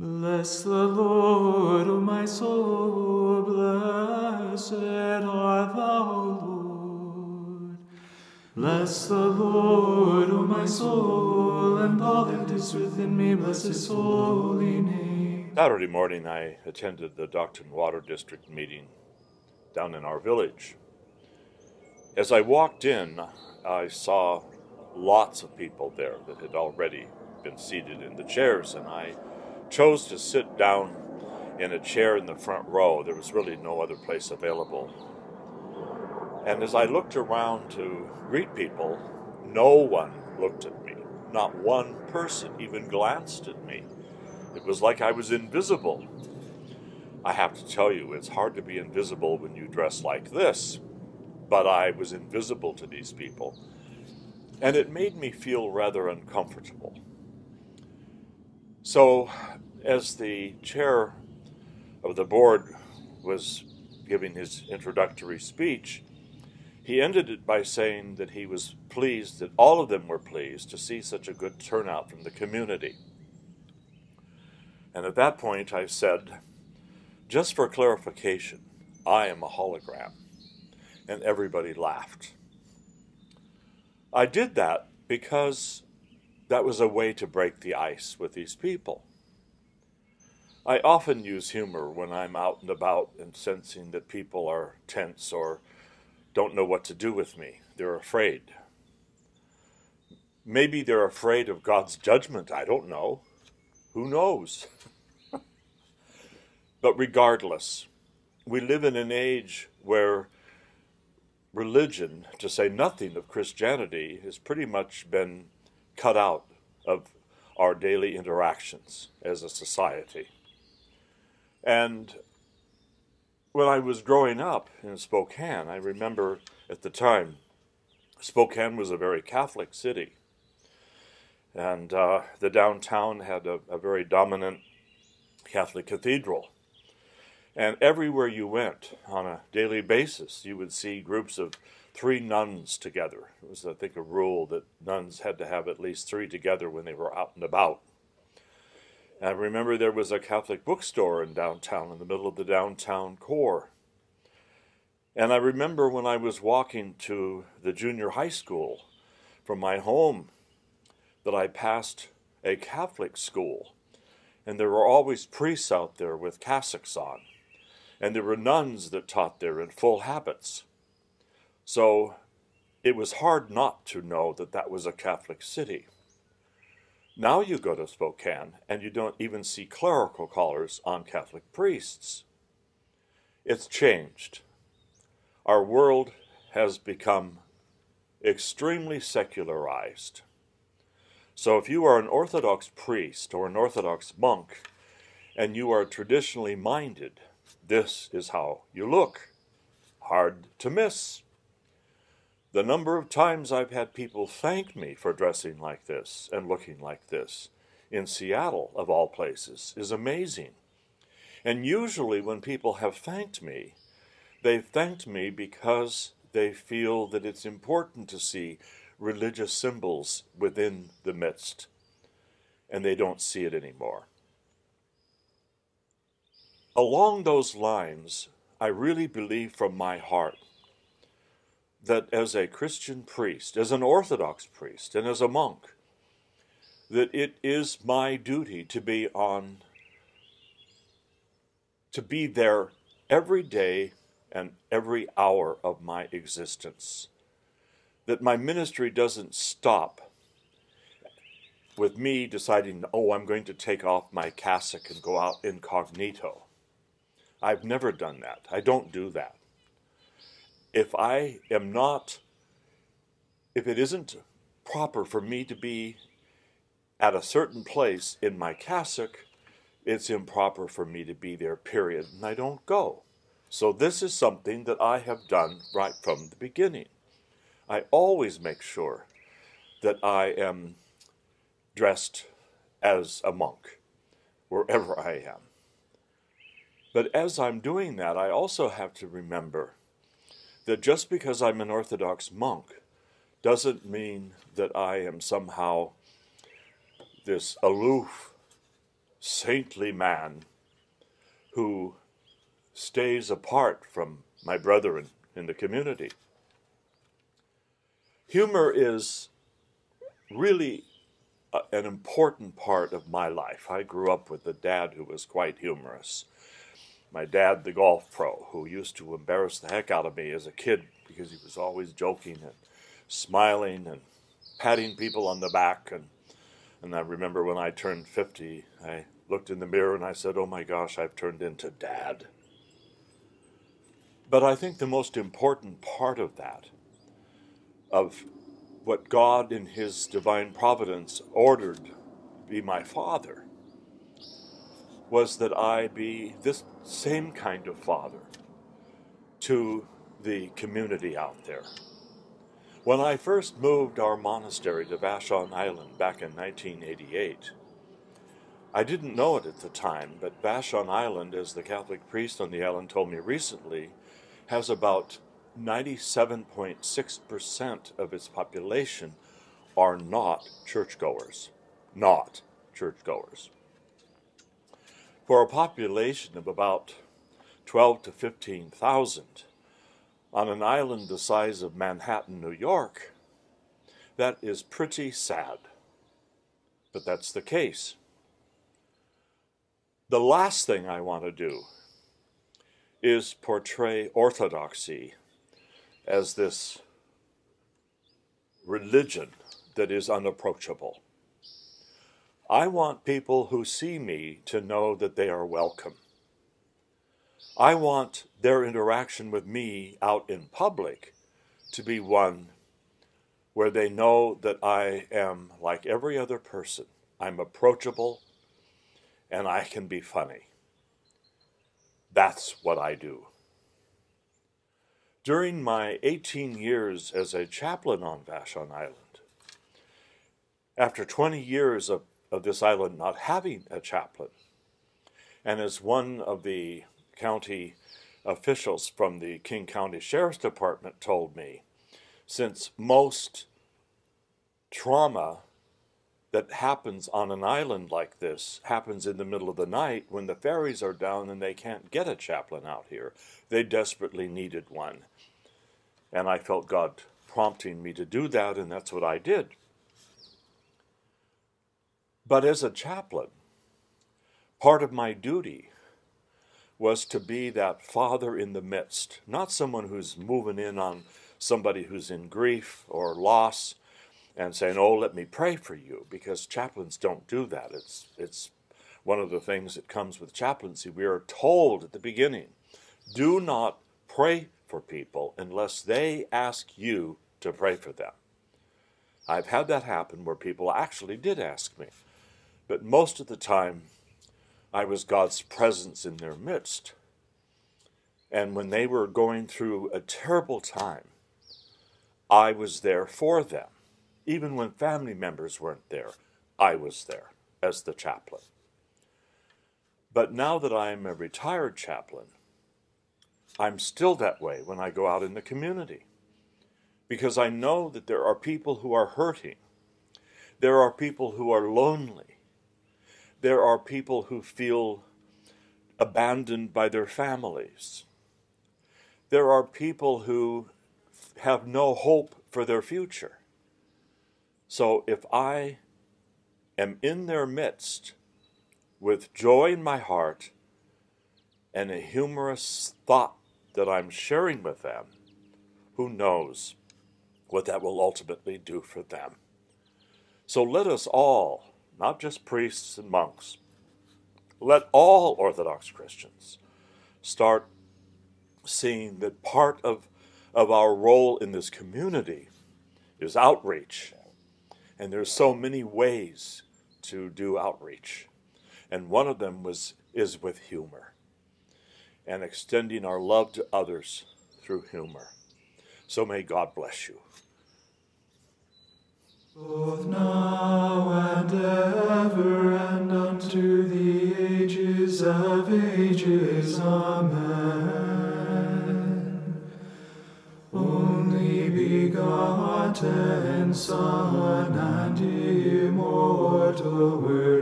Bless the Lord, O my soul, blessed art thou, Lord. Bless the Lord, O my soul, and all that is within me, bless his holy name. Saturday morning, I attended the Docton Water District meeting down in our village. As I walked in, I saw lots of people there that had already been seated in the chairs, and I chose to sit down in a chair in the front row. There was really no other place available. And as I looked around to greet people, no one looked at me. Not one person even glanced at me. It was like I was invisible. I have to tell you, it's hard to be invisible when you dress like this. But I was invisible to these people. And it made me feel rather uncomfortable. So, as the chair of the board was giving his introductory speech, he ended it by saying that he was pleased, that all of them were pleased to see such a good turnout from the community. And at that point I said, just for clarification, I am a hologram. And everybody laughed. I did that because that was a way to break the ice with these people. I often use humor when I'm out and about and sensing that people are tense or don't know what to do with me. They're afraid. Maybe they're afraid of God's judgment. I don't know. Who knows? But regardless, we live in an age where religion, to say nothing of Christianity, has pretty much been cut out of our daily interactions as a society. And when I was growing up in Spokane, I remember at the time, Spokane was a very Catholic city. And the downtown had a very dominant Catholic cathedral. And everywhere you went on a daily basis, you would see groups of 3 nuns together. It was, I think, a rule that nuns had to have at least 3 together when they were out and about. And I remember there was a Catholic bookstore in downtown, in the middle of the downtown core. And I remember when I was walking to the junior high school from my home that I passed a Catholic school. And there were always priests out there with cassocks on. And there were nuns that taught there in full habits. So it was hard not to know that that was a Catholic city. Now you go to Spokane and you don't even see clerical collars on Catholic priests. It's changed. Our world has become extremely secularized. So if you are an Orthodox priest or an Orthodox monk and you are traditionally minded, this is how you look. Hard to miss. The number of times I've had people thank me for dressing like this and looking like this in Seattle, of all places, is amazing. And usually when people have thanked me, they've thanked me because they feel that it's important to see religious symbols within the midst, and they don't see it anymore. Along those lines, I really believe from my heart that as a Christian priest, as an Orthodox priest, and as a monk, that it is my duty to be there every day and every hour of my existence. That my ministry doesn't stop with me deciding, oh, I'm going to take off my cassock and go out incognito. I've never done that. I don't do that. If it isn't proper for me to be at a certain place in my cassock, it's improper for me to be there, period, and I don't go. So this is something that I have done right from the beginning. I always make sure that I am dressed as a monk, wherever I am. But as I'm doing that, I also have to remember that just because I'm an Orthodox monk doesn't mean that I am somehow this aloof saintly man who stays apart from my brethren in the community. Humor is really an important part of my life. I grew up with a dad who was quite humorous. My dad, the golf pro, who used to embarrass the heck out of me as a kid because he was always joking and smiling and patting people on the back. And I remember when I turned 50, I looked in the mirror and I said, oh my gosh, I've turned into Dad. But I think the most important part of that, of what God in his divine providence ordered be my father, was that I be this same kind of father to the community out there. When I first moved our monastery to Vashon Island back in 1988, I didn't know it at the time, but Vashon Island, as the Catholic priest on the island told me recently, has about 97.6% of its population are not churchgoers. Not churchgoers. For a population of about 12 to 15,000 on an island the size of Manhattan, New York, that is pretty sad. But that's the case. The last thing I want to do is portray orthodoxy as this religion that is unapproachable. I want people who see me to know that they are welcome. I want their interaction with me out in public to be one where they know that I am like every other person. I'm approachable and I can be funny. That's what I do. During my 18 years as a chaplain on Vashon Island, after 20 years of this island not having a chaplain, and as one of the county officials from the King County Sheriff's Department told me, since most trauma that happens on an island like this happens in the middle of the night when the ferries are down and they can't get a chaplain out here. They desperately needed one. And I felt God prompting me to do that, and that's what I did. But as a chaplain, part of my duty was to be that father in the midst, not someone who's moving in on somebody who's in grief or loss and saying, oh, let me pray for you, because chaplains don't do that. It's one of the things that comes with chaplaincy. We are told at the beginning, do not pray for people unless they ask you to pray for them. I've had that happen where people actually did ask me, but most of the time I was God's presence in their midst. And when they were going through a terrible time, I was there for them. Even when family members weren't there, I was there as the chaplain. But now that I am a retired chaplain, I'm still that way when I go out in the community, because I know that there are people who are hurting. There are people who are lonely. There are people who feel abandoned by their families. There are people who have no hope for their future. So if I am in their midst with joy in my heart and a humorous thought that I'm sharing with them, who knows what that will ultimately do for them. So let us all, not just priests and monks, let all Orthodox Christians start seeing that part of our role in this community is outreach. And there's so many ways to do outreach. And one of them is with humor and extending our love to others through humor. So may God bless you. Both now and ever and unto the ages of ages. Amen. Only begotten Son and immortal Word,